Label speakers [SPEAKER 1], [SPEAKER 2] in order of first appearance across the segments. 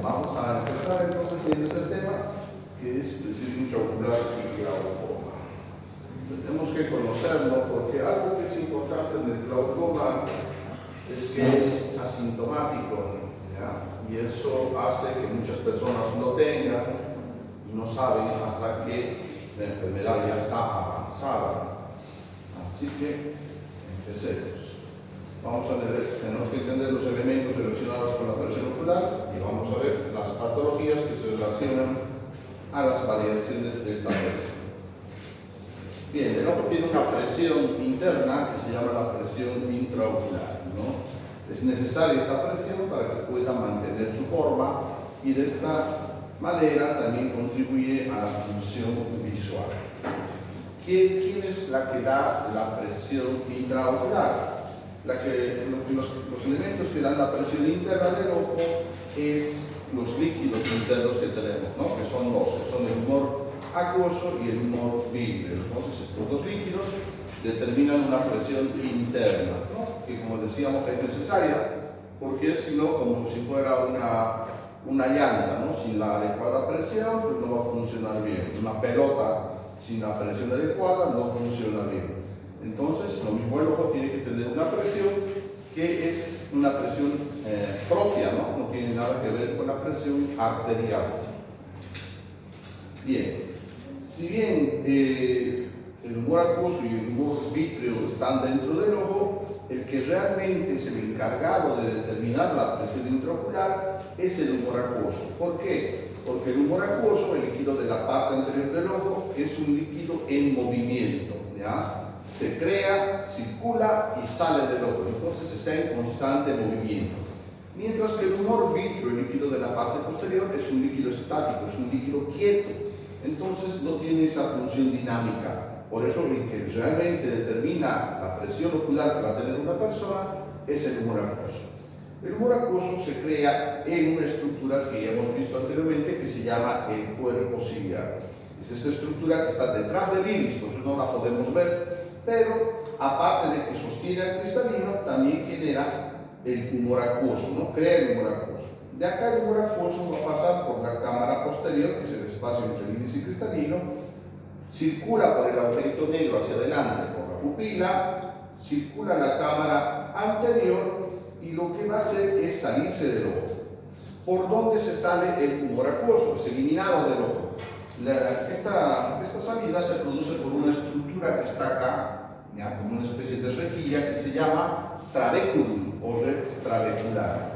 [SPEAKER 1] Vamos a empezar entonces viendo este tema, que es presión intraocular y glaucoma. Tenemos que conocerlo porque algo que es importante en el glaucoma es que es asintomático, ¿ya? Y eso hace que muchas personas lo tengan y no saben hasta que la enfermedad ya está avanzada. Así que empecemos. Vamos a ver, tenemos que entender los elementos relacionados con la presión ocular y vamos a ver las patologías que se relacionan a las variaciones de esta presión. Bien, el ojo tiene una presión interna que se llama la presión intraocular, ¿no? Es necesaria esta presión para que pueda mantener su forma y de esta manera también contribuye a la función visual. ¿Quién es la que da la presión intraocular? Los elementos que dan la presión interna del ojo es los líquidos internos que tenemos, ¿no? Que son dos, que son el humor acuoso y el humor vítreo. Entonces estos dos líquidos determinan una presión interna, ¿no? Que como decíamos es necesaria, porque si no, como si fuera una llanta, ¿no? Sin la adecuada presión, pues no va a funcionar bien. Una pelota sin la presión adecuada no funciona bien. Entonces, lo mismo el ojo tiene que tener una presión que es una presión propia, ¿no? No tiene nada que ver con la presión arterial. Bien, si bien el humor acuoso y el humor vítreo están dentro del ojo, el que realmente es el encargado de determinar la presión intraocular es el humor acuoso. ¿Por qué? Porque el humor acuoso, el líquido de la parte anterior del ojo, es un líquido en movimiento, ¿ya? Se crea, circula y sale del ojo, entonces está en constante movimiento. Mientras que el humor vítreo, el líquido de la parte posterior, es un líquido estático, es un líquido quieto, entonces no tiene esa función dinámica. Por eso el que realmente determina la presión ocular que va a tener una persona es el humor acuoso. El humor acuoso se crea en una estructura que ya hemos visto anteriormente que se llama el cuerpo ciliar. Es esta estructura que está detrás del iris, entonces no la podemos ver, pero aparte de que sostiene el cristalino, también genera el humor acuoso, ¿no? Crea el humor acuoso. De acá el humor acuoso va a pasar por la cámara posterior, que es el espacio entre el iris y cristalino, circula por el agujerito negro hacia adelante por la pupila, circula la cámara anterior y lo que va a hacer es salirse del ojo. ¿Por dónde se sale el humor acuoso? Es eliminado del ojo. Esta salida se produce por una estructura que está acá, ¿ya? Como una especie de rejilla que se llama trabéculum o red trabecular.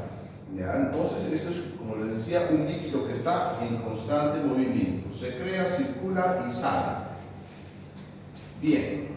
[SPEAKER 1] ¿Ya? Entonces esto es, como les decía, un líquido que está en constante movimiento. Se crea, circula y sale. Bien.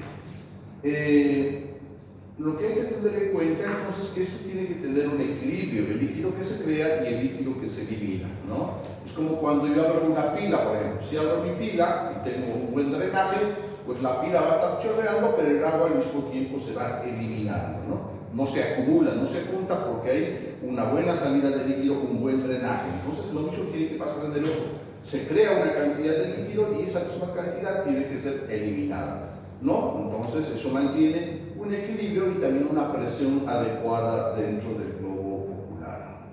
[SPEAKER 1] Lo que hay que tener en cuenta entonces es que esto tiene que tener un equilibrio, el líquido que se crea y el líquido que se elimina, ¿no? Es como cuando yo abro una pila, por ejemplo. Si abro mi pila y tengo un buen drenaje, pues la pila va a estar chorreando, pero el agua al mismo tiempo se va eliminando, ¿no? No se acumula, no se junta porque hay una buena salida de líquido, un buen drenaje. Entonces lo mismo tiene que pasar en el ojo. Se crea una cantidad de líquido y esa misma cantidad tiene que ser eliminada, ¿no? Entonces eso mantiene un equilibrio y también una presión adecuada dentro del globo ocular.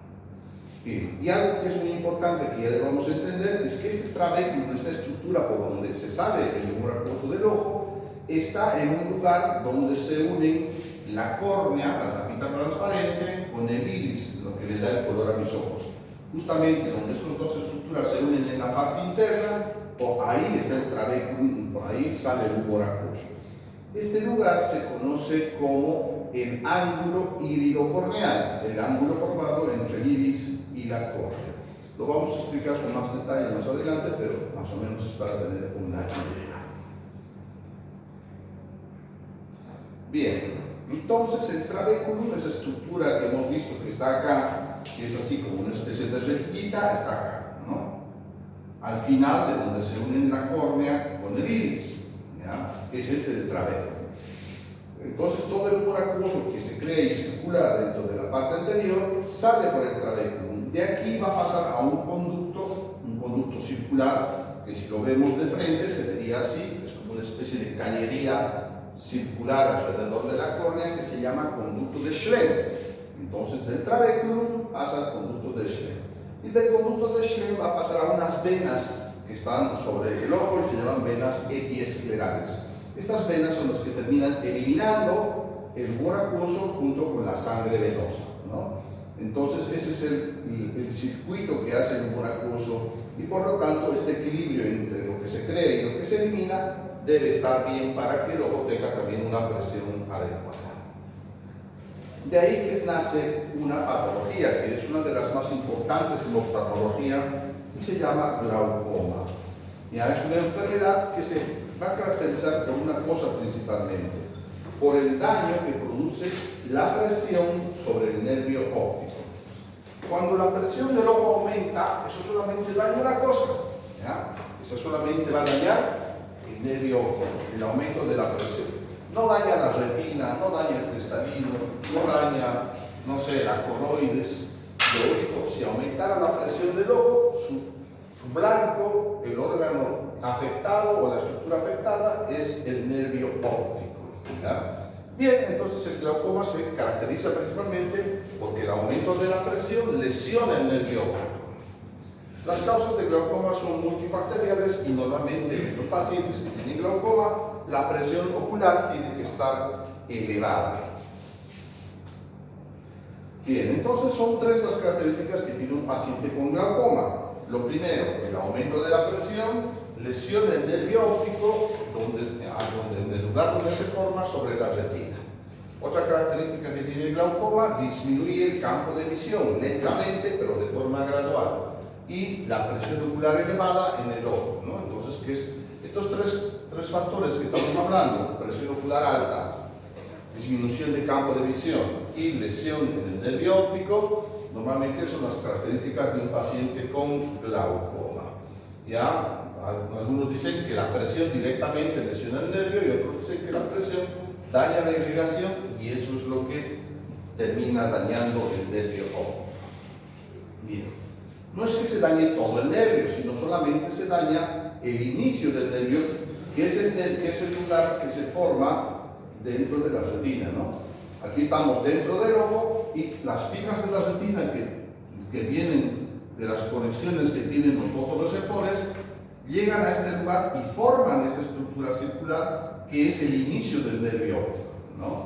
[SPEAKER 1] Bien, y algo que es muy importante que ya debemos entender es que este trabéculo, esta estructura por donde se sale el humor acuoso del ojo, está en un lugar donde se unen la córnea, la tapita transparente, con el iris, lo que le da el color a mis ojos. Justamente donde estas dos estructuras se unen en la parte interna, ahí está el trabéculo, por ahí sale el humor acuoso. Este lugar se conoce como el ángulo iridocorneal, el ángulo formado entre el iris y la córnea. Lo vamos a explicar con más detalle más adelante, pero más o menos es para tener una idea. Bien, entonces el trabéculum, esa estructura que hemos visto que está acá, que es así como una especie de rejillita, está acá, ¿no? Al final de donde se unen la córnea con el iris. ¿Ya? Es este del trabéculum. Entonces todo el humor acuoso que se crea y circula dentro de la parte anterior sale por el trabéculum. De aquí va a pasar a un conducto circular, que si lo vemos de frente se vería así, es como una especie de cañería circular alrededor de la córnea que se llama conducto de Schlenk. Entonces del trabéculum pasa al conducto de Schlenk. y del conducto de Schlemm va a pasar a unas venas que están sobre el ojo y se llaman venas epiesclerales. Estas venas son las que terminan eliminando el humor acuoso junto con la sangre venosa, ¿no? Entonces ese es el circuito que hace el humor acuoso, y por lo tanto este equilibrio entre lo que se cree y lo que se elimina debe estar bien para que el ojo tenga también una presión adecuada. De ahí que nace una patología que es una de las más importantes en la oftalmología y se llama glaucoma. Ya es una enfermedad que se va a caracterizar por una cosa principalmente, por el daño que produce la presión sobre el nervio óptico. Cuando la presión del ojo aumenta, eso solamente daña una cosa, ¿ya? Eso solamente va a dañar el nervio óptico, el aumento de la presión. No daña la retina, no daña el cristalino, no daña, no sé, la coroides. Lo único, si aumentara la presión del ojo, su blanco, el órgano afectado o la estructura afectada es el nervio óptico, ¿ya? Bien, entonces el glaucoma se caracteriza principalmente porque el aumento de la presión lesiona el nervio óptico. Las causas de glaucoma son multifactoriales y normalmente en los pacientes que tienen glaucoma la presión ocular tiene que estar elevada. Bien, entonces son tres las características que tiene un paciente con glaucoma. Lo primero, el aumento de la presión lesiona el nervio óptico en el lugar donde se forma sobre la retina. Otra característica que tiene el glaucoma, disminuye el campo de visión lentamente pero de forma gradual, y la presión ocular elevada en el ojo, ¿no? Entonces, ¿qué es? Estos tres factores que estamos hablando, presión ocular alta, disminución de campo de visión y lesión en el nervio óptico, normalmente son las características de un paciente con glaucoma. Ya algunos dicen que la presión directamente lesiona el nervio y otros dicen que la presión daña la irrigación y eso es lo que termina dañando el nervio óptico. Bien. No es que se dañe todo el nervio, sino solamente se daña el inicio del nervio, que es el lugar que se forma dentro de la retina, ¿no? Aquí estamos dentro del ojo y las fibras de la retina que vienen de las conexiones que tienen los fotorreceptores llegan a este lugar y forman esta estructura circular que es el inicio del nervio óptico, ¿no?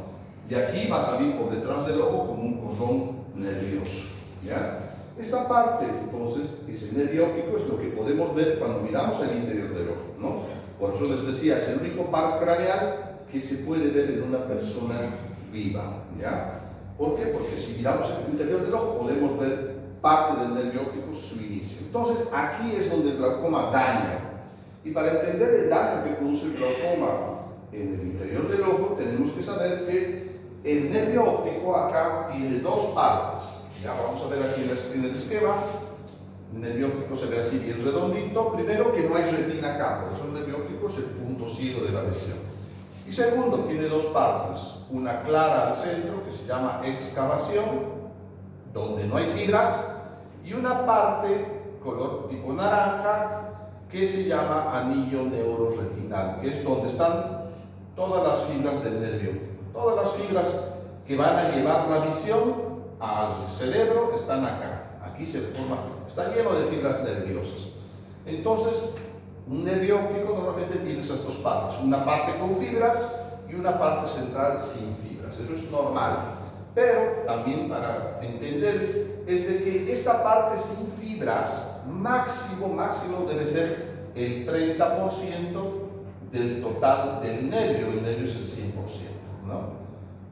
[SPEAKER 1] Y aquí va a salir por detrás del ojo como un cordón nervioso, ¿ya? Esta parte, entonces, es el nervio óptico, es lo que podemos ver cuando miramos el interior del ojo, ¿no? Por eso les decía, es el único par craneal que se puede ver en una persona viva, ¿ya? ¿Por qué? Porque si miramos el interior del ojo podemos ver parte del nervio óptico, su inicio. Entonces, aquí es donde el glaucoma daña. Y para entender el daño que produce el glaucoma en el interior del ojo, tenemos que saber que el nervio óptico acá tiene dos partes. Ya vamos a ver aquí en el esquema. El nervio óptico se ve así bien redondito. Primero, que no hay retina acá, por eso el nervio óptico es el punto ciego de la visión. Y segundo, tiene dos partes. Una clara al centro, que se llama excavación, donde no hay fibras, y una parte color tipo naranja, que se llama anillo neuroretinal, que es donde están todas las fibras del nervio óptico. Todas las fibras que van a llevar la visión al cerebro están acá. Aquí se forma, está lleno de fibras nerviosas. Entonces, un nervio óptico normalmente tiene esas dos partes, una parte con fibras y una parte central sin fibras. Eso es normal. Pero también para entender es de que esta parte sin fibras, máximo debe ser el 30% del total del nervio. El nervio es el 100%, ¿no?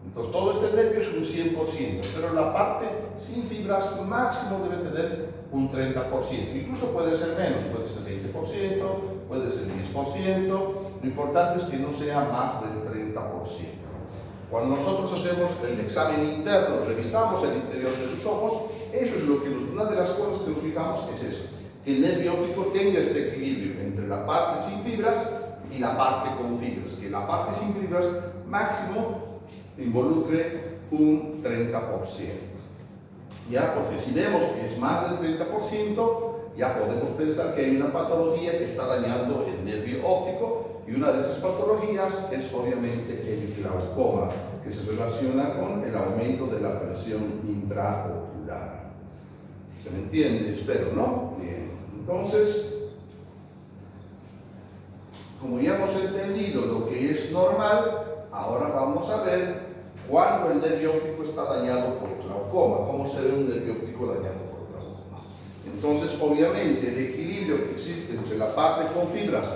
[SPEAKER 1] Entonces todo este nervio es un 100%, pero la parte sin fibras máximo debe tener un 30%. Incluso puede ser menos, puede ser 20%, puede ser 10%. Lo importante es que no sea más del 30%. Cuando nosotros hacemos el examen interno, revisamos el interior de sus ojos, eso es lo que una de las cosas que nos fijamos es eso, que el nervio óptico tenga este equilibrio entre la parte sin fibras y la parte con fibras, que la parte sin fibras máximo involucre un 30%. Ya, porque si vemos que es más del 30%, ya podemos pensar que hay una patología que está dañando el nervio óptico, y una de esas patologías es obviamente el glaucoma, que se relaciona con el aumento de la presión intraocular. ¿Se me entiende? Espero, ¿no? Bien. Entonces, como ya hemos entendido lo que es normal, ahora vamos a ver cuando el nervio óptico está dañado por glaucoma, cómo se ve un nervio óptico dañado por glaucoma. Entonces, obviamente, el equilibrio que existe entre la parte con fibras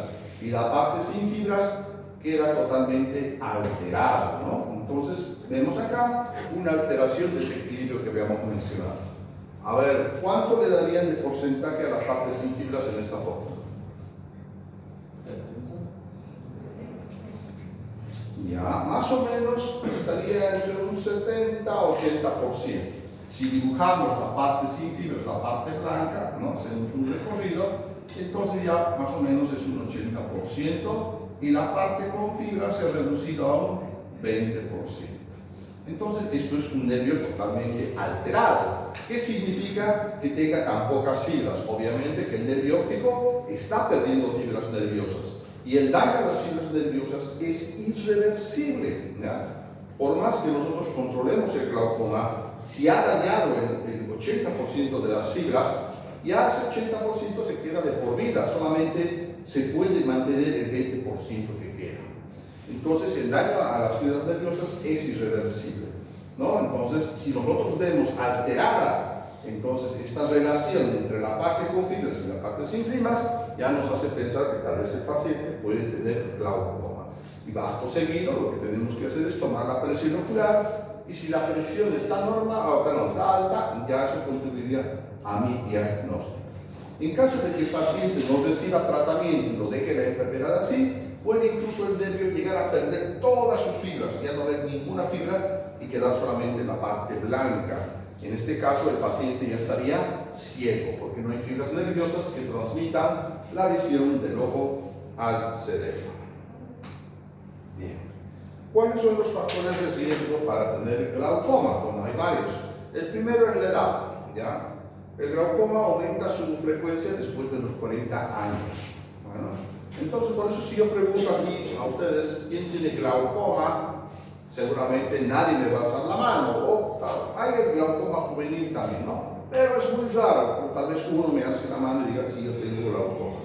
[SPEAKER 1] y la parte sin fibras queda totalmente alterado, ¿no? Entonces, vemos acá una alteración de ese equilibrio que habíamos mencionado. A ver, ¿cuánto le darían de porcentaje a la parte sin fibras en esta foto? Ya, más o menos estaría entre un 70 a 80%. Si dibujamos la parte sin fibras, la parte blanca, ¿no? Hacemos un recorrido, entonces ya más o menos es un 80%, y la parte con fibras se ha reducido a un 20%. Entonces, esto es un nervio totalmente alterado. ¿Qué significa que tenga tan pocas fibras? Obviamente que el nervio óptico está perdiendo fibras nerviosas. Y el daño a las fibras nerviosas es irreversible, ¿ya? Por más que nosotros controlemos el glaucoma, si ha dañado el 80% de las fibras, ya ese 80% se queda de por vida, solamente se puede mantener el 20% que queda. Entonces el daño a las fibras nerviosas es irreversible, ¿no? Entonces, si nosotros vemos alterada entonces esta relación entre la parte con fibras y la parte sin fibras, ya nos hace pensar que tal vez el paciente puede tener glaucoma. Y acto seguido lo que tenemos que hacer es tomar la presión ocular, y si la presión está está alta, ya eso contribuiría a mi diagnóstico. En caso de que el paciente no reciba tratamiento y lo deje la enfermedad así, puede incluso el nervio llegar a perder todas sus fibras, ya no ver ninguna fibra y quedar solamente la parte blanca. En este caso el paciente ya estaría ciego, porque no hay fibras nerviosas que transmitan la visión del ojo al cerebro. Bien. ¿Cuáles son los factores de riesgo para tener glaucoma? Bueno, hay varios. El primero es la edad, ¿ya? El glaucoma aumenta su frecuencia después de los 40 años. Bueno, entonces, por eso si yo pregunto aquí a ustedes, ¿quién tiene glaucoma? Seguramente nadie me va a alzar la mano, o hay el glaucoma juvenil también, ¿no? Pero es muy raro, tal vez uno me alce la mano y diga, sí, yo tengo glaucoma.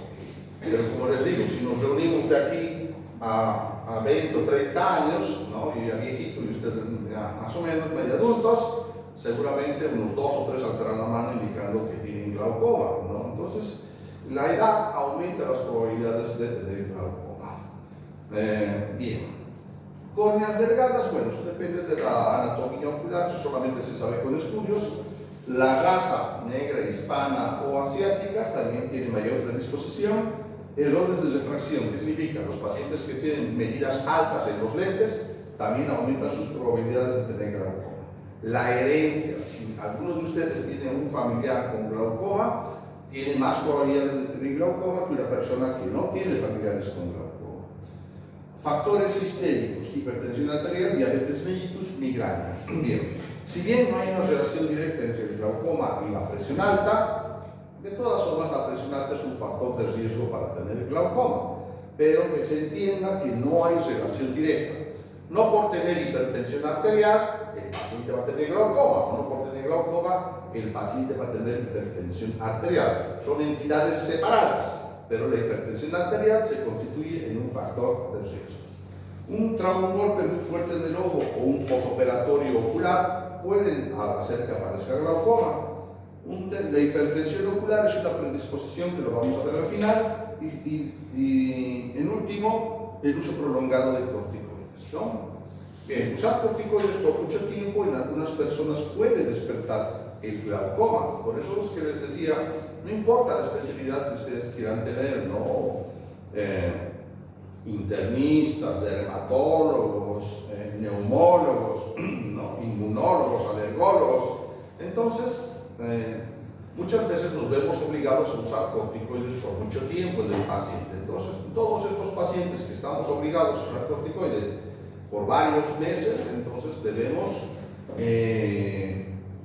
[SPEAKER 1] Pero como les digo, si nos reunimos de aquí a 20 o 30 años, ¿no? Yo ya viejito y ustedes ya más o menos medio adultos, seguramente unos 2 o 3 alzarán la mano indicando que tienen glaucoma, ¿no? Entonces, la edad aumenta las probabilidades de tener glaucoma. Bien. Córneas delgadas, bueno, eso depende de la anatomía ocular, eso solamente se sabe con estudios. La raza negra, hispana o asiática también tiene mayor predisposición. Errores de refracción, que significa los pacientes que tienen medidas altas en los lentes también aumentan sus probabilidades de tener glaucoma. La herencia, si alguno de ustedes tiene un familiar con glaucoma, tiene más probabilidades de tener glaucoma que una persona que no tiene familiares con glaucoma. Factores sistémicos, hipertensión arterial, diabetes mellitus, migraña. Bien, si bien no hay una relación directa entre el glaucoma y la presión alta, de todas formas la presión alta es un factor de riesgo para tener glaucoma, pero que se entienda que no hay relación directa. No por tener hipertensión arterial, el paciente va a tener glaucoma, no por tener glaucoma, el paciente va a tener hipertensión arterial. Son entidades separadas, pero la hipertensión arterial se constituye en un factor de riesgo. Un golpe muy fuerte en el ojo o un posoperatorio ocular pueden hacer que aparezca glaucoma. La hipertensión ocular es una predisposición que lo vamos a ver al final, y en último, el uso prolongado de corticoides, ¿no? Bien, usar corticoides por mucho tiempo en algunas personas puede despertar el glaucoma. Por eso es que les decía, no importa la especialidad que ustedes quieran tener, ¿no? Internistas, dermatólogos, neumólogos, ¿no? Inmunólogos, alergólogos. Entonces, muchas veces nos vemos obligados a usar corticoides por mucho tiempo en el paciente. Entonces, todos estos pacientes que estamos obligados a usar corticoides por varios meses, entonces debemos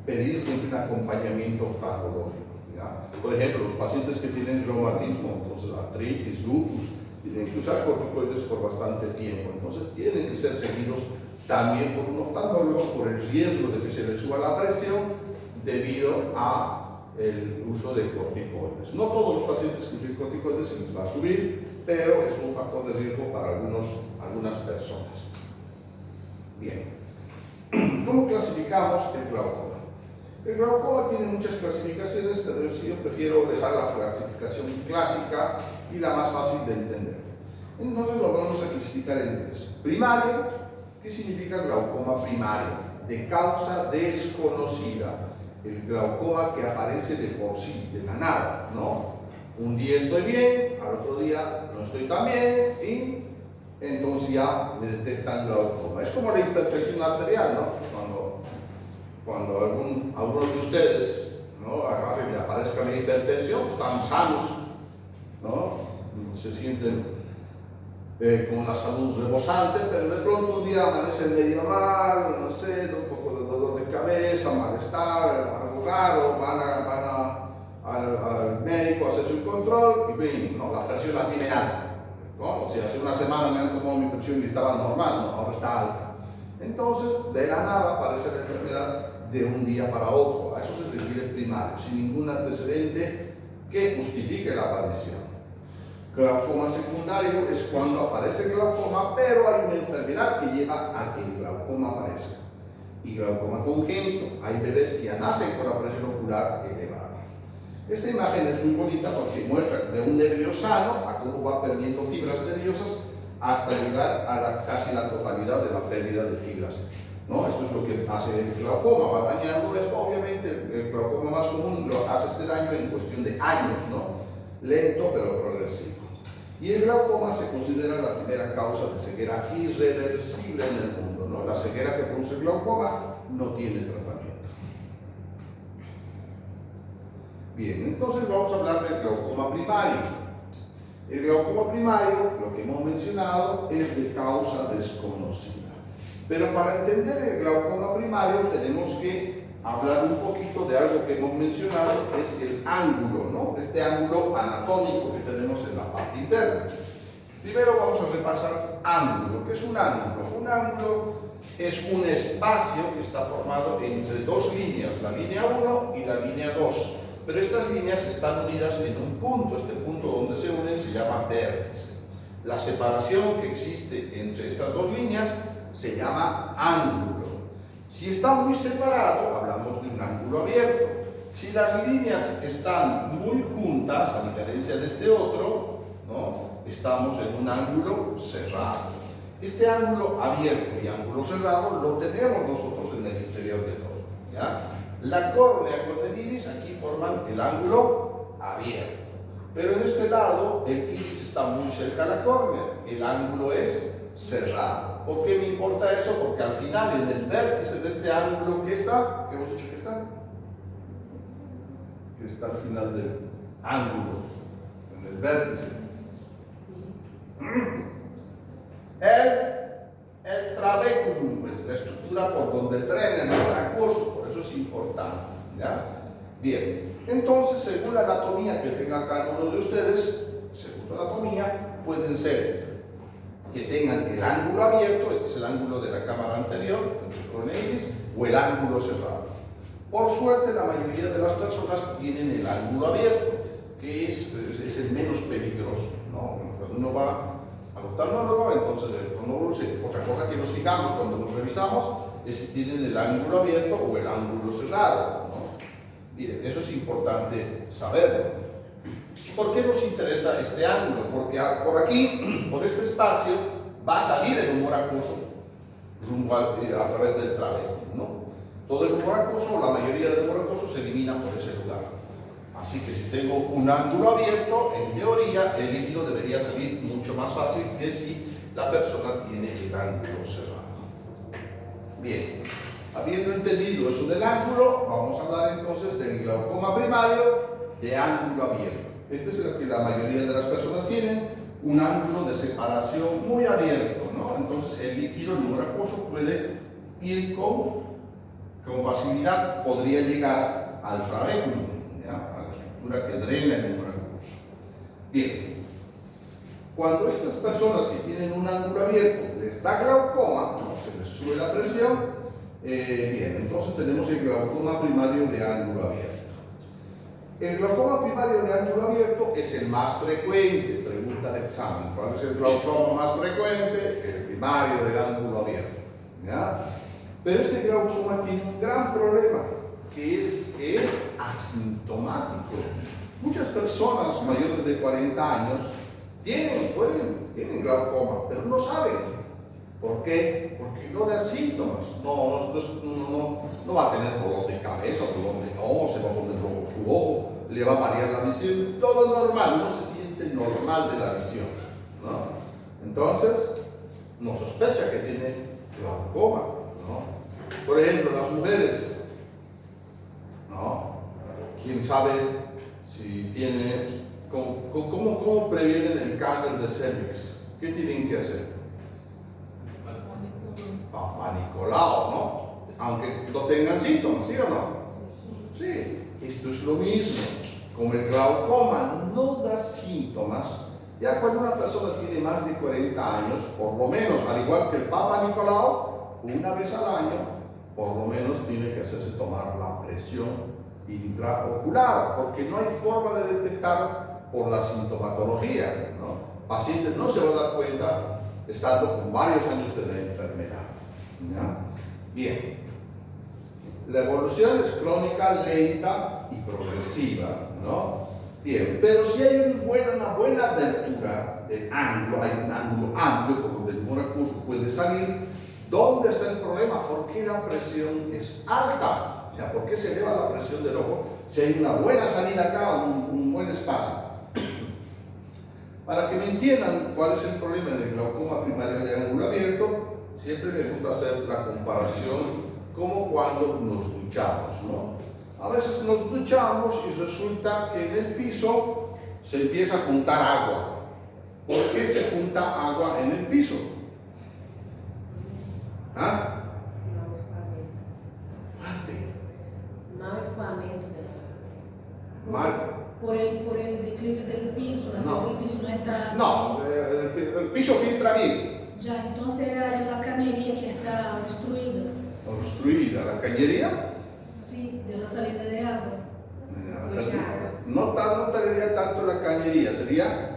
[SPEAKER 1] pedir siempre un acompañamiento oftalmológico, ¿ya? Por ejemplo, los pacientes que tienen reumatismo, entonces artritis, lupus, tienen que usar corticoides por bastante tiempo, entonces tienen que ser seguidos también por un oftalmólogo por el riesgo de que se les suba la presión debido a el uso de corticoides. No todos los pacientes que usen corticoides se les va a subir, pero es un factor de riesgo para algunas personas. Bien, ¿cómo clasificamos el glaucoma? El glaucoma tiene muchas clasificaciones, pero yo prefiero dejar la clasificación clásica y la más fácil de entender. Entonces lo vamos a clasificar en tres. Primario, ¿qué significa glaucoma primario? De causa desconocida. El glaucoma que aparece de por sí, de la nada, ¿no? Un día estoy bien, al otro día no estoy tan bien y entonces ya me detectan glaucoma. Es como la hipertensión arterial, ¿no? Cuando algunos de ustedes, ¿no?, agarren y aparezca la hipertensión, están sanos, ¿no? Se sienten con una salud rebosante, pero de pronto un día amanecen medio mal, no sé, un poco de dolor de cabeza, malestar, algo raro, van al médico a hacerse un control y ven, no, la presión la tiene alta. ¿Cómo? Si hace una semana me han tomado mi presión y estaba normal, no, ahora está alta. Entonces, de la nada aparece la enfermedad de un día para otro. A eso se refiere primario, sin ningún antecedente que justifique la aparición. Glaucoma secundario es cuando aparece el glaucoma, pero hay una enfermedad que lleva a que el glaucoma aparezca. Y glaucoma congénito, hay bebés que ya nacen con la presión ocular elevada. Esta imagen es muy bonita porque muestra de un nervio sano a cómo va perdiendo fibras nerviosas hasta llegar a casi la totalidad de la pérdida de fibras, ¿no? Esto es lo que hace el glaucoma, va dañando esto. Obviamente el glaucoma más común lo hace este daño en cuestión de años, ¿no? Lento pero progresivo. Y el glaucoma se considera la primera causa de ceguera irreversible en el mundo, ¿no? La ceguera que produce el glaucoma no tiene tratamiento. Bien, entonces vamos a hablar del glaucoma primario. El glaucoma primario, lo que hemos mencionado, es de causa desconocida. Pero para entender el glaucoma primario tenemos que hablar un poquito de algo que hemos mencionado, que es el ángulo, ¿no? Este ángulo anatómico que tenemos en la parte interna. Primero vamos a repasar ángulo. ¿Qué es un ángulo? Un ángulo es un espacio que está formado entre dos líneas, la línea 1 y la línea 2. Pero estas líneas están unidas en un punto. Este punto donde se unen se llama vértice. La separación que existe entre estas dos líneas se llama ángulo. Si está muy separado, hablamos de un ángulo abierto. Si las líneas están muy juntas, a diferencia de este otro, ¿no?, estamos en un ángulo cerrado. Este ángulo abierto y ángulo cerrado lo tenemos nosotros en el interior del ojo, ¿ya? La córnea con el iris aquí forman el ángulo abierto, pero en este lado el iris está muy cerca a la córnea, el ángulo es cerrado. ¿Por qué me importa eso? Porque al final en el vértice de este ángulo, ¿qué está? ¿Qué hemos dicho que está? Que está al final del ángulo, en el vértice. El trabéculum, pues, la estructura por donde drena el humor acuoso, por eso es importante, ¿ya? Bien, entonces según la anatomía que tenga cada uno de ustedes, según su anatomía, pueden ser que tengan el ángulo abierto, este es el ángulo de la cámara anterior, con el iris, o el ángulo cerrado. Por suerte, la mayoría de las personas tienen el ángulo abierto, que es el menos peligroso, ¿no? Cuando uno va al oftalmólogo, entonces otra cosa que nos fijamos cuando nos revisamos es si tienen el ángulo abierto o el ángulo cerrado, ¿no? Miren, eso es importante saberlo. ¿Por qué nos interesa este ángulo? Porque por aquí, por este espacio, va a salir el humor acuoso rumbo a través del trabéculo, ¿no? Todo el humor acuoso, la mayoría del humor acuoso se elimina por ese lugar. Así que si tengo un ángulo abierto, en teoría el líquido debería salir mucho más fácil que si la persona tiene el ángulo cerrado. Bien, habiendo entendido eso del ángulo, vamos a hablar entonces del glaucoma primario de ángulo abierto. Este es el que la mayoría de las personas tienen, un ángulo de separación muy abierto, ¿no? Entonces el líquido, el humor acuoso, puede ir con facilidad, podría llegar al trabéculo, ¿ya?, a la estructura que drena el humor acuoso. Bien, cuando estas personas que tienen un ángulo abierto les da glaucoma, ¿no?, se les sube la presión, bien, entonces tenemos el glaucoma primario de ángulo abierto. El glaucoma primario de ángulo abierto es el más frecuente, pregunta el examen. ¿Cuál es el glaucoma más frecuente? El primario del ángulo abierto. ¿Ya? Pero este glaucoma tiene un gran problema, que es asintomático. Muchas personas mayores de 40 años tienen glaucoma, pero no saben. ¿Por qué? Porque no da síntomas. No va a tener dolor de cabeza, dolor de ojos, se va a poner rojo su ojo, le va a variar la visión, todo normal, no se siente normal de la visión, ¿no? Entonces, no sospecha que tiene glaucoma, ¿no? Por ejemplo, las mujeres, ¿no? ¿Quién sabe si tiene, cómo previenen el cáncer de cervix? ¿Qué tienen que hacer? Papá Nicolau, ¿no? Aunque no tengan síntomas, ¿sí o no? Sí, esto es lo mismo. Como el glaucoma no da síntomas, ya cuando una persona tiene más de 40 años, por lo menos, al igual que el Papa Nicolau, una vez al año, por lo menos tiene que hacerse tomar la presión intraocular, porque no hay forma de detectar por la sintomatología, ¿no? El paciente no se va a dar cuenta estando con varios años de la enfermedad. ¿Ya? Bien, la evolución es crónica, lenta y progresiva, ¿no? Bien, pero si hay una buena abertura del ángulo, hay un ángulo amplio por donde el humor acuoso puede salir. ¿Dónde está el problema? ¿Por qué la presión es alta? ¿Ya? ¿Por qué se eleva la presión del ojo? Si hay una buena salida acá, un buen espacio. Para que me entiendan cuál es el problema del glaucoma primario de ángulo abierto, siempre me gusta hacer la comparación como cuando nos duchamos, ¿no? A veces nos duchamos y resulta que en el piso se empieza a juntar agua. ¿Por qué se junta agua en el piso? ¿Ah?
[SPEAKER 2] Mau escoamento
[SPEAKER 1] Mal.
[SPEAKER 2] por el declive del piso,
[SPEAKER 1] No.
[SPEAKER 2] el piso no está...
[SPEAKER 1] No, el piso filtra bien.
[SPEAKER 2] Ya, entonces es la cañería que está obstruida.
[SPEAKER 1] Obstruida la cañería.
[SPEAKER 2] Sí, de la salida de agua.
[SPEAKER 1] No sería tanto la cañería, sería.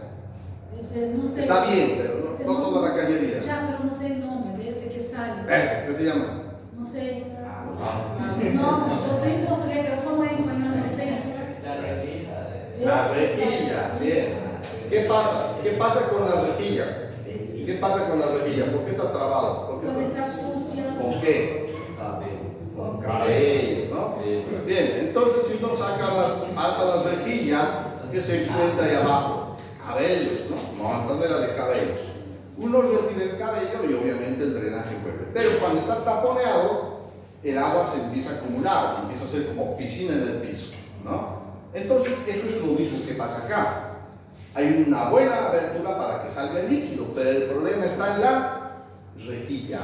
[SPEAKER 2] No sé,
[SPEAKER 1] Está bien, pero no toda la cañería.
[SPEAKER 2] Ya, pero no sé el nombre de ese que sale.
[SPEAKER 1] ¿Qué se llama?
[SPEAKER 2] No sé. No, yo sé en portugués, pero como es en español, no sé.
[SPEAKER 1] La rejilla, bien. ¿Qué pasa? ¿Qué pasa con la rejilla? ¿Qué pasa con la rejilla? ¿Por qué está trabado? ¿Por qué
[SPEAKER 2] Cuando
[SPEAKER 1] está...
[SPEAKER 2] está sucia.
[SPEAKER 1] ¿Con qué? Con cabello, ¿no? Bien, entonces si uno alza la rejilla, ¿qué se encuentra ahí abajo? Cabellos, ¿no? Montonera de cabellos. Uno retira el cabello y obviamente el drenaje vuelve. Pero cuando está taponeado, el agua se empieza a acumular, empieza a ser como piscina en el piso, ¿no? Entonces, eso es lo mismo que pasa acá. Hay una buena abertura para que salga el líquido, pero el problema está en la rejilla,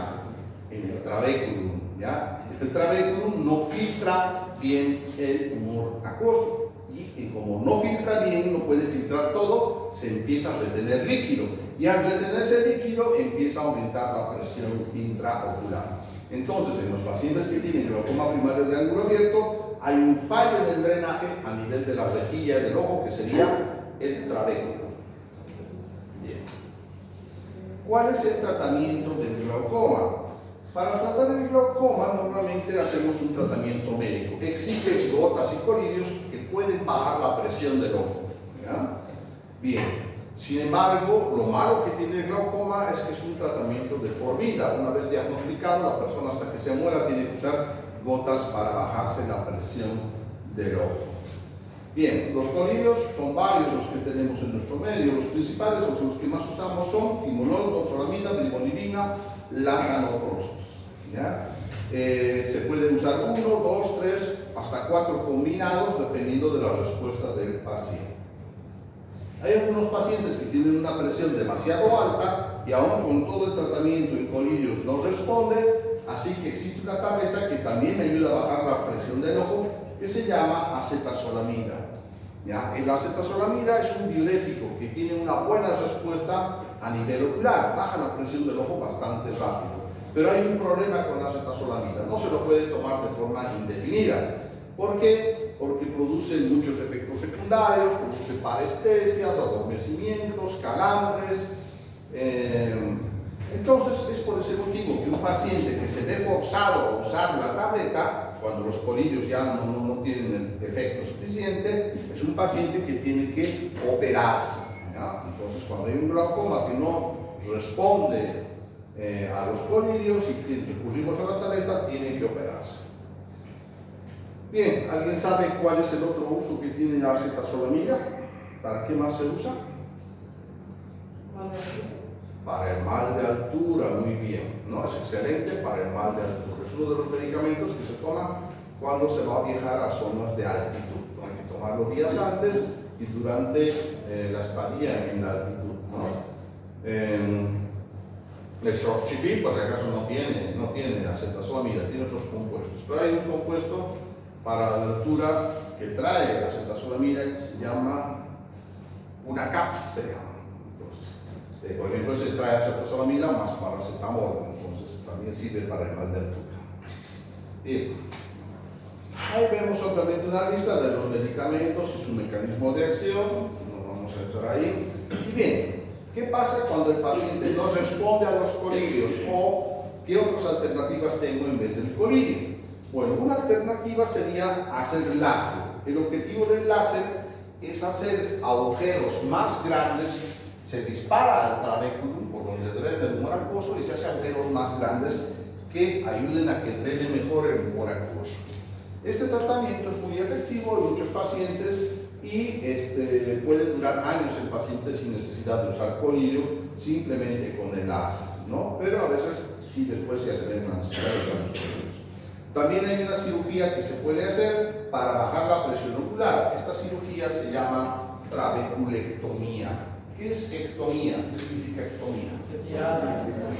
[SPEAKER 1] en el trabéculum, ¿ya? Este trabéculum no filtra bien el humor acuoso. Y como no filtra bien, no puede filtrar todo, se empieza a retener líquido. Y al retenerse el líquido, empieza a aumentar la presión intraocular. Entonces, en los pacientes que tienen glaucoma primario de ángulo abierto, hay un fallo en el drenaje a nivel de la rejilla del ojo, que sería el trabéculo. Bien. ¿Cuál es el tratamiento del glaucoma? Para tratar el glaucoma, normalmente hacemos un tratamiento médico. Existen gotas y colibrios que pueden bajar la presión del ojo, ¿ya? Bien. Sin embargo, lo malo que tiene el glaucoma es que es un tratamiento de por vida. Una vez diagnosticado, la persona hasta que se muera tiene que usar gotas para bajarse la presión del ojo. Bien, los colibrios son varios los que tenemos en nuestro medio. Los principales, o los que más usamos, son timolol, dorzolamida, brivonidina, langanoprost. ¿Ya? Se puede usar 1, 2, 3, hasta 4 combinados, dependiendo de la respuesta del paciente. Hay algunos pacientes que tienen una presión demasiado alta y aún con todo el tratamiento en colibrios no responde, así que existe una tableta que también ayuda a bajar la presión del ojo, que se llama acetazolamida. ¿Ya? El acetazolamida es un diurético que tiene una buena respuesta a nivel ocular, baja la presión del ojo bastante rápido. Pero hay un problema con la acetazolamida, no se lo puede tomar de forma indefinida, porque porque produce muchos efectos secundarios, produce parestesias, adormecimientos, calambres. Entonces es por ese motivo que un paciente que se ve forzado a usar la tableta, cuando los colirios ya no tienen el efecto suficiente, es un paciente que tiene que operarse, ¿ya? Entonces cuando hay un glaucoma que no responde a los colirios y recurrimos a la tableta, tiene que operarse. Bien, ¿alguien sabe cuál es el otro uso que tiene la acetazolamida? ¿Para qué más se usa? Para el mal de altura, muy bien. No, es excelente para el mal de altura. Es uno de los medicamentos que se toma cuando se va a viajar a zonas de altitud. Hay que tomarlo días antes y durante la estadía en la altitud, ¿no? El Sorchipil, por si acaso, no tiene acetazolamida, tiene otros compuestos. Pero hay un compuesto para la altura que trae la acetazolamida que se llama una cápsula. Por ejemplo, se trae acetazolamida más paracetamol, entonces también sirve para el mal de altura. Bien. Ahí vemos obviamente una lista de los medicamentos y su mecanismo de acción, no vamos a entrar ahí. Y bien, ¿qué pasa cuando el paciente no responde a los colirios? ¿O qué otras alternativas tengo en vez del colirio? Bueno, una alternativa sería hacer láser. El objetivo del láser es hacer agujeros más grandes. Se dispara al trabéculum por donde drena el humor acuoso y se hace agujeros más grandes que ayuden a que drene mejor el humor acuoso. Este tratamiento es muy efectivo en muchos pacientes y puede durar años el paciente sin necesidad de usar colirio, simplemente con el láser, ¿no? Pero a veces sí después se hace la necesidad de usar los colirios. También hay una cirugía que se puede hacer para bajar la presión ocular. Esta cirugía se llama trabeculectomía. ¿Qué es ectomía? ¿Qué significa ectomía?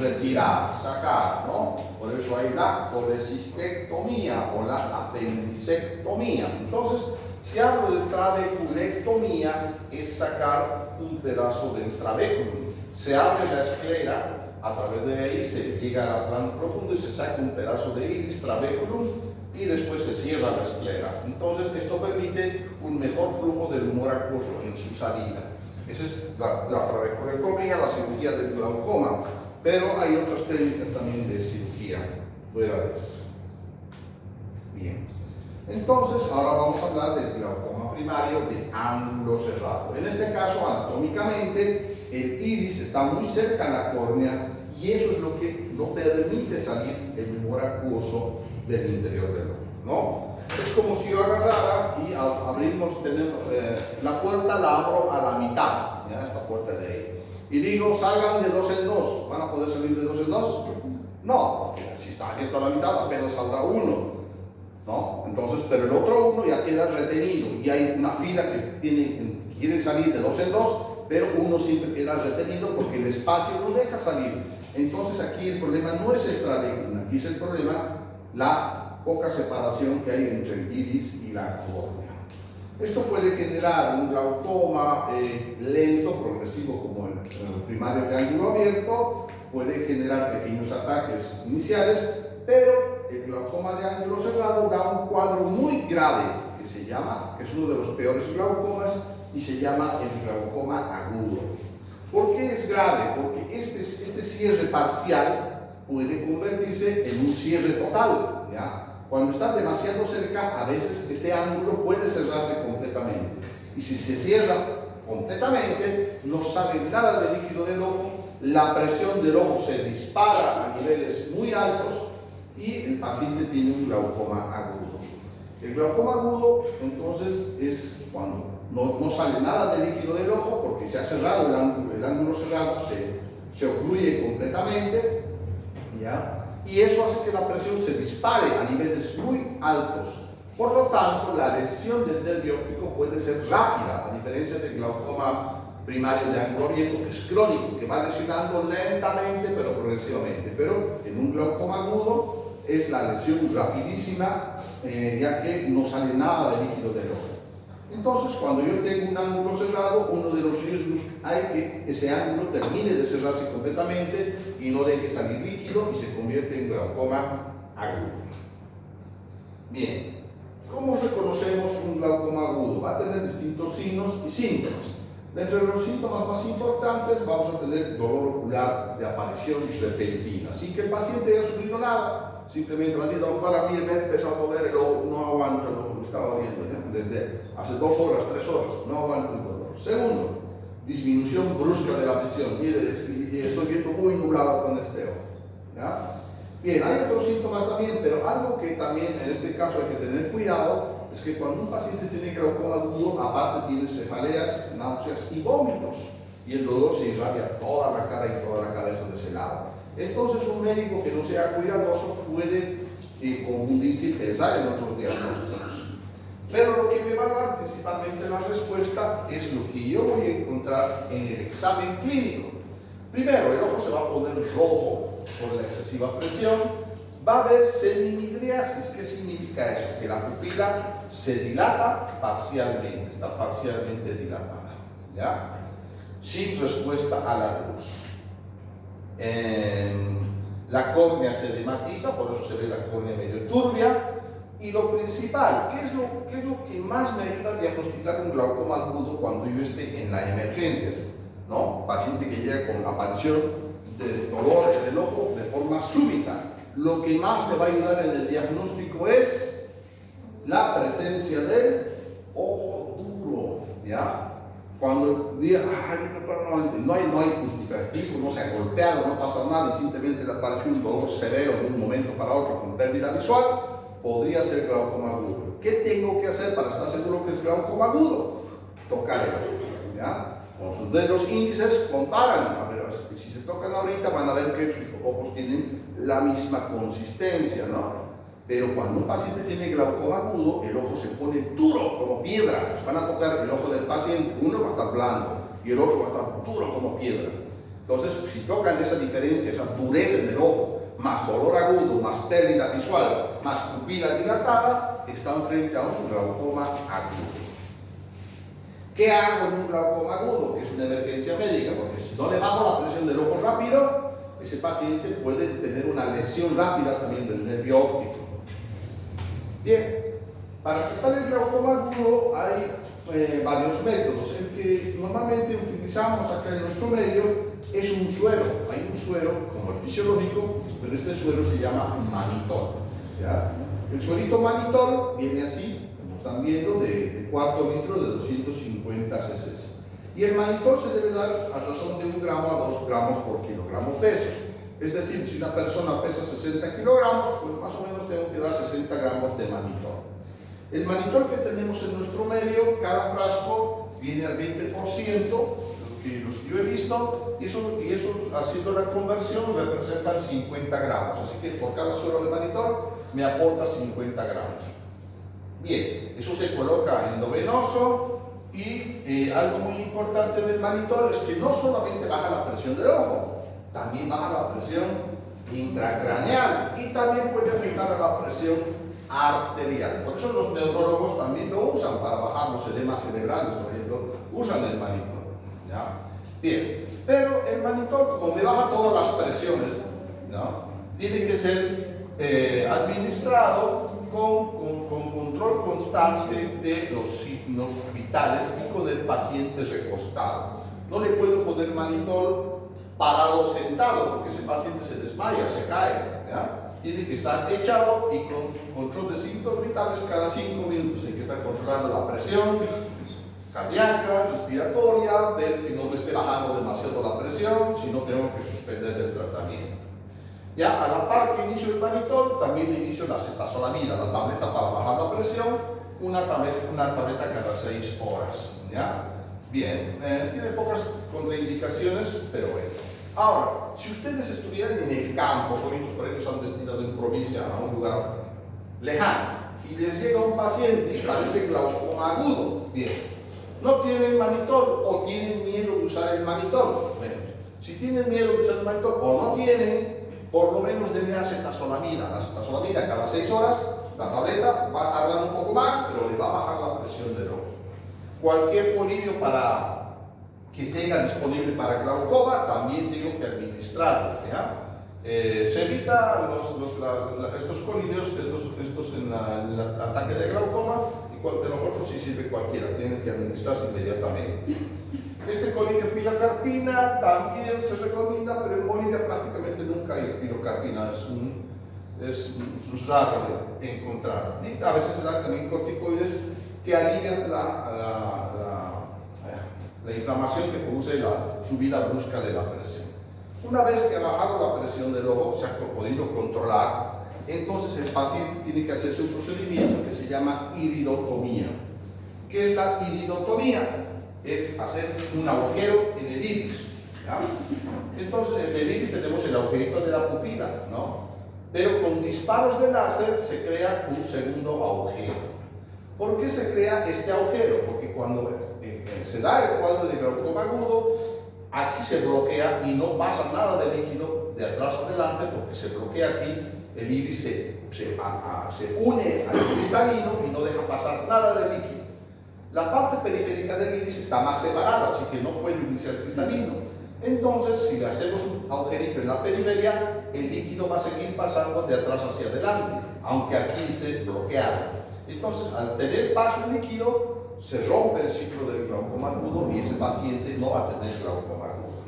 [SPEAKER 1] Retirar, sacar, ¿no? Por eso hay la colecistectomía o la apendicectomía. Entonces, si hablo de trabeculectomía, es sacar un pedazo del trabéculum. Se abre la esclera, a través de ahí se llega al plano profundo y se saca un pedazo de iris, trabéculum, y después se cierra la esclera. Entonces, esto permite un mejor flujo del humor acuoso en su salida. Esa es la trabeculectomía, la cirugía del glaucoma, pero hay otras técnicas también de cirugía fuera de eso. Bien, entonces ahora vamos a hablar del glaucoma primario de ángulo cerrado. En este caso, anatómicamente, el iris está muy cerca a la córnea y eso es lo que no permite salir el humor acuoso del interior del ojo, ¿no? Es como si yo agarrara y la puerta la abro a la mitad, ¿ya? Esta puerta de ahí. Y digo, salgan de dos en dos. ¿Van a poder salir de dos en dos? No, porque si está abierto a la mitad apenas saldrá uno, ¿no? Entonces, pero el otro uno ya queda retenido y hay una fila que quiere salir de dos en dos, pero uno siempre queda retenido porque el espacio no deja salir. Entonces aquí el problema no es el trabéculum, aquí es el problema la poca separación que hay entre el iris y la córnea. Esto puede generar un glaucoma lento, progresivo, como el primario de ángulo abierto, puede generar pequeños ataques iniciales, pero el glaucoma de ángulo cerrado da un cuadro muy grave que es uno de los peores glaucomas y se llama el glaucoma agudo. ¿Por qué es grave? Porque este cierre parcial puede convertirse en un cierre total, ¿ya? Cuando está demasiado cerca, a veces este ángulo puede cerrarse completamente. Y si se cierra completamente, no sale nada de líquido del ojo, la presión del ojo se dispara a niveles muy altos y el paciente tiene un glaucoma agudo. El glaucoma agudo, entonces, es cuando no sale nada de líquido del ojo porque se ha cerrado el ángulo cerrado, se ocluye completamente, ¿ya? Y eso hace que la presión se dispare a niveles muy altos. Por lo tanto, la lesión del nervio óptico puede ser rápida, a diferencia del glaucoma primario de ángulo abierto, que es crónico, que va lesionando lentamente pero progresivamente. Pero en un glaucoma agudo es la lesión rapidísima, ya que no sale nada de líquido del ojo. Entonces, cuando yo tengo un ángulo cerrado, uno de los riesgos hay que ese ángulo termine de cerrarse completamente y no deje salir líquido y se convierte en glaucoma agudo. Bien, ¿Cómo reconocemos un glaucoma agudo? Va a tener distintos signos y síntomas. Dentro de los síntomas más importantes vamos a tener dolor ocular de aparición repentina, sin que el paciente haya sufrido nada. Simplemente va a decir, doctor, a mí me empezó a doler el ojo, no aguanto el ojo, me está doliendo desde hace 2 horas, 3 horas, no aguanto el dolor. Segundo, disminución brusca de la visión. Mire, estoy viendo muy nublado con este ojo. ¿Ya? Bien, hay otros síntomas también, pero algo que también en este caso hay que tener cuidado es que cuando un paciente tiene glaucoma agudo, aparte tiene cefaleas, náuseas y vómitos, y el dolor se irradia toda la cara y toda la cabeza de ese lado. Entonces un médico que no sea cuidadoso puede confundirse y pensar en otros diagnósticos. Pero lo que me va a dar principalmente la respuesta es lo que yo voy a encontrar en el examen clínico. Primero, el ojo se va a poner rojo por la excesiva presión, va a haber semimidriasis. ¿Qué significa eso? Que la pupila se dilata parcialmente, está parcialmente dilatada, ¿ya? Sin respuesta a la luz. La córnea se dematiza, por eso se ve la córnea medio turbia. Y lo principal, ¿qué es lo que más me ayuda a diagnosticar un glaucoma agudo cuando yo esté en la emergencia? ¿No? Paciente que llega con aparición de dolor en el ojo de forma súbita. Lo que más me va a ayudar en el diagnóstico es la presencia del ojo duro, ¿ya? Cuando diga, no hay justificativo, no se ha golpeado, no pasa nada y simplemente le apareció un dolor severo de un momento para otro con pérdida visual, podría ser glaucoma agudo. ¿Qué tengo que hacer para estar seguro que es glaucoma agudo? Tocar el ojo, ¿ya? Con sus dedos índices comparan, a ver, si se tocan ahorita van a ver que sus ojos tienen la misma consistencia, ¿no? Pero cuando un paciente tiene glaucoma agudo, el ojo se pone duro como piedra. Pues van a tocar el ojo del paciente, uno va a estar blando y el otro va a estar duro como piedra. Entonces, si tocan esa diferencia, esa dureza en el ojo, más dolor agudo, más pérdida visual, más pupila dilatada, están frente a un glaucoma agudo. ¿Qué hago en un glaucoma agudo? Que es una emergencia médica, porque si no le bajo la presión del ojo rápido, ese paciente puede tener una lesión rápida también del nervio óptico. Bien, para tratar el glaucoma agudo hay varios métodos. El que normalmente utilizamos acá en nuestro medio es un suero. Hay un suero como el fisiológico, pero este suero se llama manitol, ¿ya? El suerito manitol viene así, como están viendo, de cuarto litro de 250 cc. Y el manitol se debe dar a razón de 1 gramo a 2 gramos por kilogramo peso. Es decir, si una persona pesa 60 kilogramos, pues más o menos tengo que dar 60 gramos de manitol. El manitol que tenemos en nuestro medio, cada frasco viene al 20%, los que yo he visto, y eso haciendo la conversión representan 50 gramos. Así que por cada suero de manitol me aporta 50 gramos. Bien, eso se coloca endovenoso y algo muy importante del manitol es que no solamente baja la presión del ojo, también baja la presión intracraneal y también puede afectar a la presión arterial. Por eso los neurólogos también lo usan para bajar los edemas cerebrales, por ejemplo, usan el manitol, ¿ya? Bien, pero el manitol, como me baja todas las presiones, ¿no? Tiene que ser administrado con control constante de los signos vitales y con el paciente recostado. No le puedo poner manitol parado o sentado, porque ese paciente se desmaya, se cae, ¿ya? Tiene que estar echado y con control de signos vitales cada 5 minutos. Hay que estar controlando la presión cardíaca, respiratoria, ver que no me esté bajando demasiado la presión, si no tengo que suspender el tratamiento. Ya, a la par que inicio el manitol, también inicio la cetazolamida, la tableta para bajar la presión, una tableta cada 6 horas, ¿ya? Bien, tiene pocas contraindicaciones, pero bueno. Ahora, si ustedes estuvieran en el campo, solitos, por ellos han destinado en provincia a un lugar lejano, y les llega un paciente y parece glaucoma agudo, bien, no tienen manitol o tienen miedo de usar el manitol. Bueno, si tienen miedo de usar el manitol o no tienen, por lo menos denle acetazolamida. La acetazolamida cada 6 horas, la tableta va a tardar un poco más, pero le va a bajar la presión del ojo. Cualquier polivio que tenga disponible para glaucoma, también tengo que administrarlo, ¿ya? Se evita estos colidios, estos en el ataque de glaucoma, y de los otros sí sirve cualquiera, tienen que administrarse inmediatamente. Este colidio pilocarpina también se recomienda, pero en Bolivia prácticamente nunca hay pilocarpina, es raro de encontrar. Y a veces se dan también corticoides que alivian la inflamación que produce la subida brusca de la presión. Una vez que ha bajado la presión del ojo, se ha podido controlar, entonces el paciente tiene que hacerse un procedimiento que se llama iridotomía. ¿Qué es la iridotomía? Es hacer un agujero en el iris, ¿ya? Entonces en el iris tenemos el agujerito de la pupila, ¿no? Pero con disparos de láser se crea un segundo agujero. ¿Por qué se crea este agujero? Porque cuando se da el cuadro de glaucoma agudo, aquí se bloquea y no pasa nada de líquido de atrás adelante, porque se bloquea aquí, el iris se une al cristalino y no deja pasar nada de líquido. La parte periférica del iris está más separada, así que no puede unirse al cristalino. Entonces, si le hacemos un agujerito en la periferia, el líquido va a seguir pasando de atrás hacia adelante, aunque aquí esté bloqueado. Entonces, al tener paso líquido, se rompe el ciclo del glaucoma agudo y ese paciente no va a tener glaucoma agudo.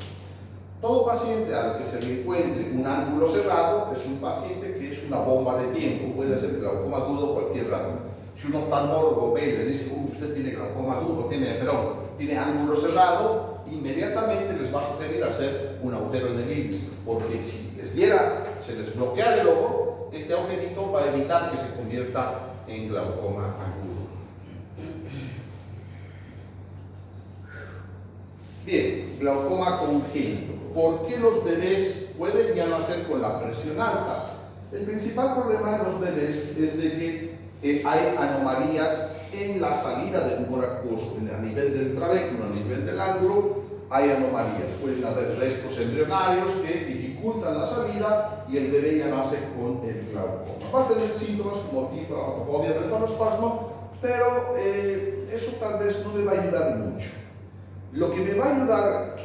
[SPEAKER 1] Todo paciente al que se le encuentre un ángulo cerrado es un paciente que es una bomba de tiempo, puede ser glaucoma agudo cualquier rato. Si un oftalmólogo ve y le dice, usted tiene glaucoma agudo, tiene ángulo cerrado, inmediatamente les va a sugerir hacer un agujero en el iris, porque si se les bloquea el ojo, este agujerito va a evitar que se convierta en glaucoma agudo. Bien, glaucoma congénito. ¿Por qué los bebés pueden ya nacer con la presión alta? El principal problema de los bebés es de que hay anomalías en la salida del humor acuoso, a nivel del trabéculo, a nivel del ángulo, hay anomalías. Pueden haber restos embrionarios que dificultan la salida y el bebé ya nace con el glaucoma. Va a tener síntomas como tifofobia, blefalospasmo, pero eso tal vez no me va a ayudar mucho. Lo que me va a ayudar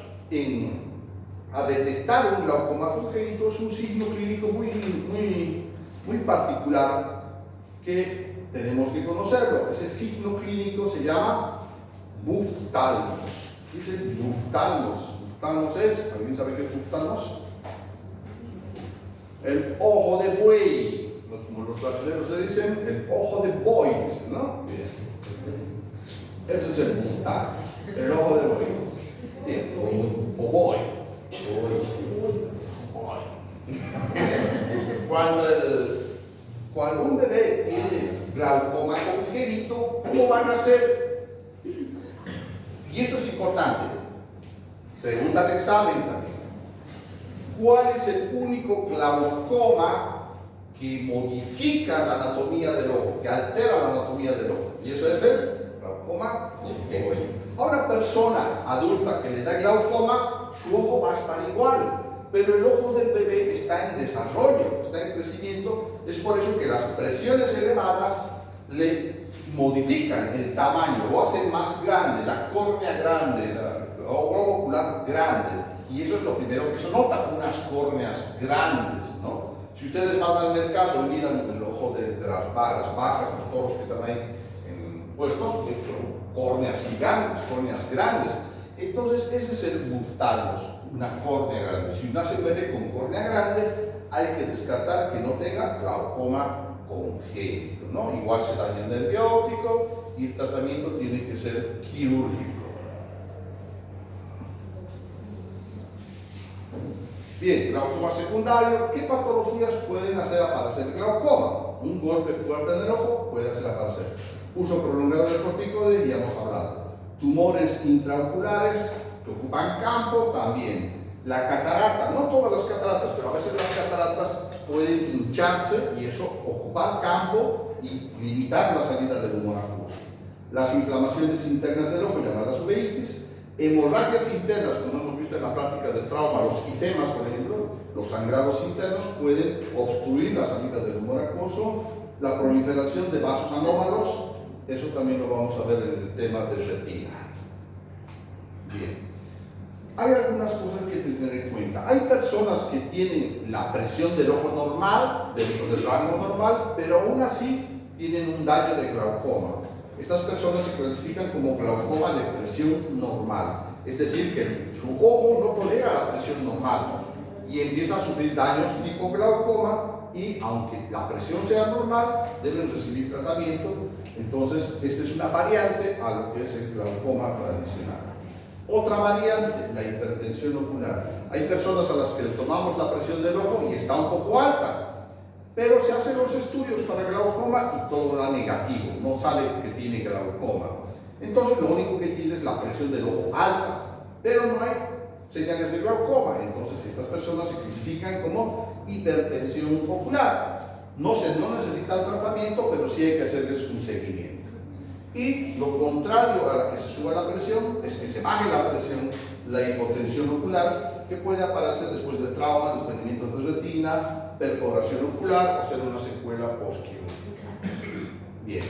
[SPEAKER 1] a detectar un glaucoma congénito es un signo clínico muy particular que tenemos que conocerlo. Ese signo clínico se llama buftalmos. ¿Qué es el buftalmos? Buftalmos es, ¿alguien sabe qué es buftalmos? El ojo de buey, como los brasileños le dicen, el ojo de buey, ¿no? Bien. Ese es el buftalmos. El ojo de buey. Bien. O buey. Cuando un bebé tiene glaucoma congénito, ¿cómo van a ser? Y esto es importante. Pregunta de examen también. ¿Cuál es el único glaucoma que modifica la anatomía del ojo, que altera la anatomía del ojo? Y eso es el glaucoma congénito. A una persona adulta que le da glaucoma, su ojo va a estar igual, pero el ojo del bebé está en desarrollo, está en crecimiento. Es por eso que las presiones elevadas le modifican el tamaño, lo hacen más grande, la córnea grande, el globo ocular grande. Y eso es lo primero que se nota, unas córneas grandes, ¿no? Si ustedes van al mercado y miran el ojo de las vacas, los toros que están ahí puestos, son córneas gigantes, córneas grandes. Entonces ese es el buftalmos, una córnea grande. Si nace un bebé con córnea grande, hay que descartar que no tenga glaucoma congénito, ¿no? Igual se daña el nervio óptico y el tratamiento tiene que ser quirúrgico. Bien, glaucoma secundario. ¿Qué patologías pueden hacer aparecer glaucoma? Un golpe fuerte en el ojo puede hacer aparecer. Uso prolongado de corticoides, ya hemos hablado. Tumores intraoculares que ocupan campo también. La catarata, no todas las cataratas, pero a veces las cataratas pueden hincharse y eso ocupar campo y limitar la salida del humor acuoso. Las inflamaciones internas del ojo, llamadas uveitis. Hemorragias internas, como hemos visto en la práctica del trauma, los ifemas, por ejemplo, los sangrados internos pueden obstruir la salida del humor acuoso. La proliferación de vasos anómalos, eso también lo vamos a ver en el tema de retina. Bien. Hay algunas cosas que tener en cuenta. Hay personas que tienen la presión del ojo normal, dentro del rango normal, pero aún así tienen un daño de glaucoma. Estas personas se clasifican como glaucoma de presión normal, es decir, que su ojo no tolera la presión normal y empieza a sufrir daños tipo glaucoma, y aunque la presión sea normal, deben recibir tratamiento. Entonces, esta es una variante a lo que es el glaucoma tradicional. Otra variante, la hipertensión ocular. Hay personas a las que le tomamos la presión del ojo y está un poco alta, pero se hacen los estudios para glaucoma y todo da negativo, no sale que tiene glaucoma. Entonces lo único que tiene es la presión del ojo alta, pero no hay señales de glaucoma. Entonces estas personas se clasifican como hipertensión ocular. No necesitan tratamiento, pero sí hay que hacerles un seguimiento. Y lo contrario a la que se suba la presión es que se baje la presión, la hipotensión ocular, que puede aparecer después de traumas, desprendimientos de retina, perforación ocular o ser una secuela postquirúrgica. Bien,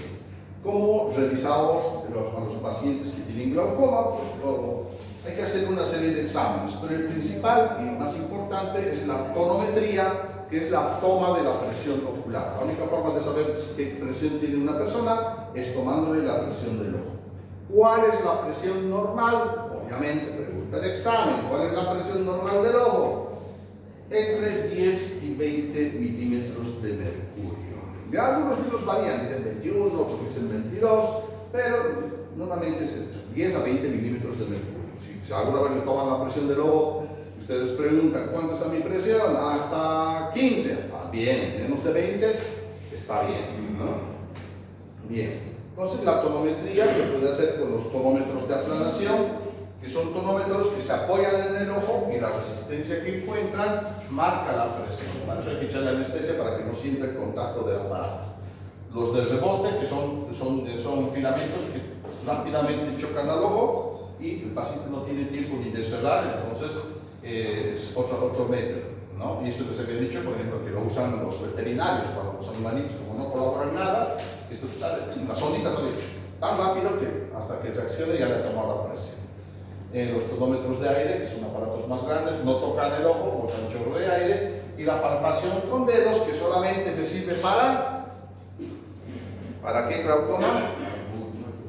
[SPEAKER 1] ¿cómo revisamos a los pacientes que tienen glaucoma? Pues hay que hacer una serie de exámenes, pero el principal y más importante es la tonometría, que es la toma de la presión ocular. La única forma de saber qué presión tiene una persona es tomándole la presión del ojo. ¿Cuál es la presión normal? Obviamente, pregunta de examen. ¿Cuál es la presión normal del ojo? Entre 10 y 20 milímetros de mercurio. Ya algunos libros varían, dicen 21, otros dicen 22, pero normalmente es entre 10 a 20 milímetros de mercurio. Si alguna vez le toman la presión del ojo, ustedes preguntan, ¿cuánto está mi presión? Hasta 15, está bien. Menos de 20, está bien, ¿no? Bien. Entonces la tonometría se puede hacer con los tonómetros de aplanación, que son tonómetros que se apoyan en el ojo y la resistencia que encuentran marca la presión. Para eso hay que echarle anestesia para que no sienta el contacto del aparato. Los de rebote, que son filamentos que rápidamente chocan al ojo y el paciente no tiene tiempo ni de cerrar, entonces es otro método, ¿no? Y esto les había dicho, por ejemplo, que lo usan los veterinarios para los animalitos, como no colaboran nada, esto sale, las onditas salen tan rápido que hasta que reaccione ya le ha tomado la presión. Los tonómetros de aire, que son aparatos más grandes, no tocan el ojo, botan chorro de aire, y la palpación con dedos, que solamente me sirve ¿para qué glaucoma?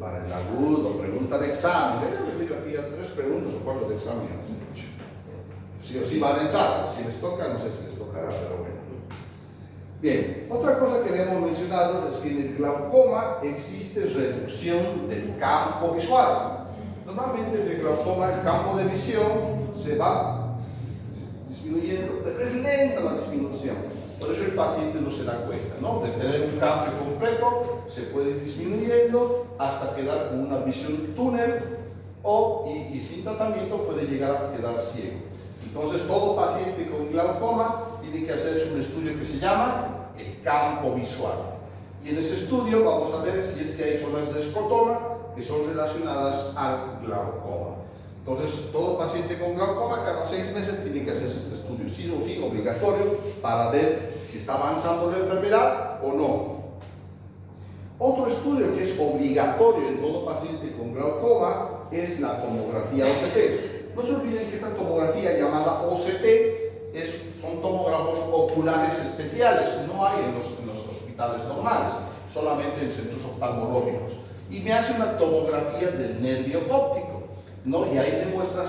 [SPEAKER 1] Para el agudo, pregunta de examen. Les digo aquí ya 3 preguntas o 4 de examen. Sí o sí van a entrar, si les toca, no sé si les tocará, pero bueno. Bien, otra cosa que habíamos mencionado es que en el glaucoma existe reducción del campo visual. Normalmente en el glaucoma el campo de visión se va disminuyendo, es lenta la disminución, por eso el paciente no se da cuenta, ¿no? De tener un cambio completo se puede ir disminuyendo hasta quedar con una visión túnel y sin tratamiento puede llegar a quedar ciego. Entonces todo paciente con glaucoma tiene que hacerse un estudio que se llama el campo visual. Y en ese estudio vamos a ver si es que hay zonas de escotoma que son relacionadas al glaucoma. Entonces todo paciente con glaucoma cada 6 meses tiene que hacerse este estudio, sí o sí, obligatorio, para ver si está avanzando la enfermedad o no. Otro estudio que es obligatorio en todo paciente con glaucoma es la tomografía OCT. No se olviden que esta tomografía llamada OCT son tomógrafos oculares especiales, no hay en los hospitales normales, solamente en centros oftalmológicos. Y me hace una tomografía del nervio óptico, ¿no? Y ahí demuestra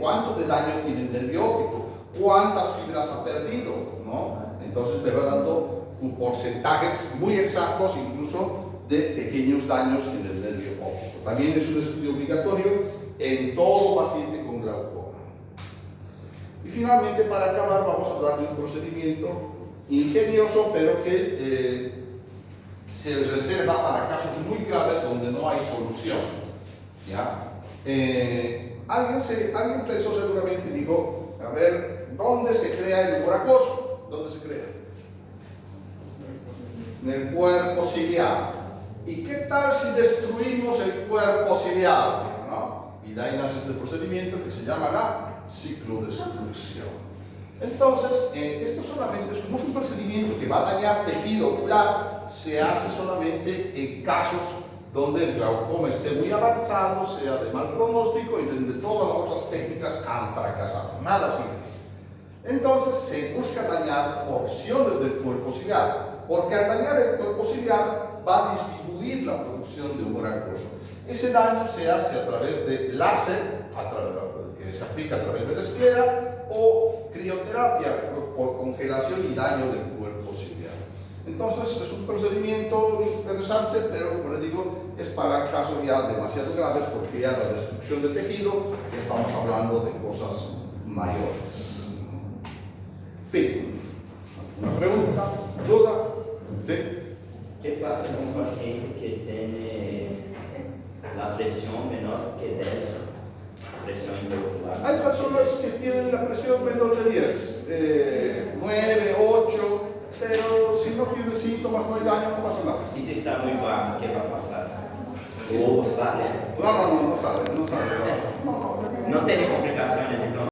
[SPEAKER 1] cuánto de daño tiene el nervio óptico, cuántas fibras ha perdido, ¿no? Entonces me va dando porcentajes muy exactos, incluso de pequeños daños en el nervio óptico. También es un estudio obligatorio en todo paciente con glaucoma. Y finalmente, para acabar, vamos a hablar de un procedimiento ingenioso, pero que se reserva para casos muy graves donde no hay solución, ¿ya? Alguien pensó seguramente, dijo, a ver, ¿dónde se crea el humor acuoso? ¿Dónde se crea? En el cuerpo ciliar. ¿Y qué tal si destruimos el cuerpo ciliar? ¿No? Y de ahí nace este procedimiento que se llama la ciclodestrucción. Entonces, esto solamente es como un procedimiento que va a dañar tejido ocular, se hace solamente en casos donde el glaucoma esté muy avanzado, sea de mal pronóstico y donde todas las otras técnicas han fracasado. Nada sirve. Entonces se busca dañar porciones del cuerpo ciliar, porque al dañar el cuerpo ciliar va a disminuir la producción de humor acuoso. Ese daño se hace a través de láser, que se aplica a través de la esclera, o crioterapia por congelación y daño del cuerpo ciliar. Entonces es un procedimiento interesante, pero como les digo, es para casos ya demasiado graves, porque ya la destrucción de tejido, ya estamos hablando de cosas mayores. Fin. ¿Una pregunta? ¿Duda? ¿Sí?
[SPEAKER 3] ¿Qué pasa con un paciente que tiene la presión menor que 10, presión intraocular?
[SPEAKER 1] Hay personas que tienen la presión menor de 10, 9, 8, pero si no tiene síntomas, no hay daño, no pasa nada.
[SPEAKER 3] Y si está muy bajo, ¿qué va a pasar? ¿O sale?
[SPEAKER 1] No sale.
[SPEAKER 3] No tiene complicaciones, entonces.